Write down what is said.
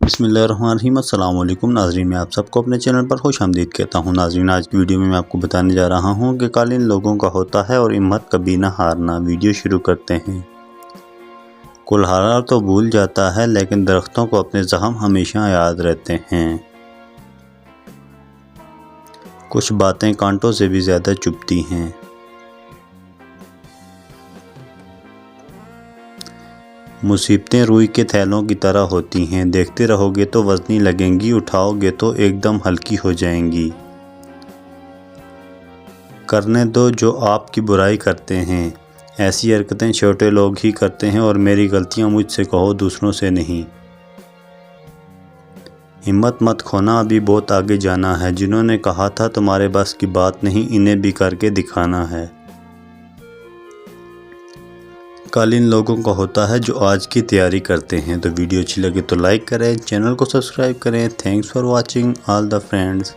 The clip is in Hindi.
बिस्मिल्लाहिर्रहमानिर्रहीम। अस्सलाम वालेकुम नाज़रीन, मैं आप सबको अपने चैनल पर खुश आमदीद कहता हूँ। नाज़रीन, आज की वीडियो में मैं आपको बताने जा रहा हूँ कि कालिन लोगों का होता है और हिम्मत कभी ना हारना। वीडियो शुरू करते हैं। कुल्हाड़ा तो भूल जाता है लेकिन दरख्तों को अपने ज़ख्म हमेशा याद रहते हैं। कुछ बातें कांटों से भी ज़्यादा चुभती हैं। मुसीबतें रुई के थैलों की तरह होती हैं, देखते रहोगे तो वज़नी लगेंगी, उठाओगे तो एकदम हल्की हो जाएंगी। करने दो जो आपकी बुराई करते हैं, ऐसी हरकतें छोटे लोग ही करते हैं और मेरी गलतियां मुझसे कहो, दूसरों से नहीं। हिम्मत मत खोना, अभी बहुत आगे जाना है। जिन्होंने कहा था तुम्हारे बस की बात नहीं, इन्हें भी करके दिखाना है। कालिन लोगों का होता है जो आज की तैयारी करते हैं। तो वीडियो अच्छी लगे तो लाइक करें, चैनल को सब्सक्राइब करें। Thanks for watching all the friends.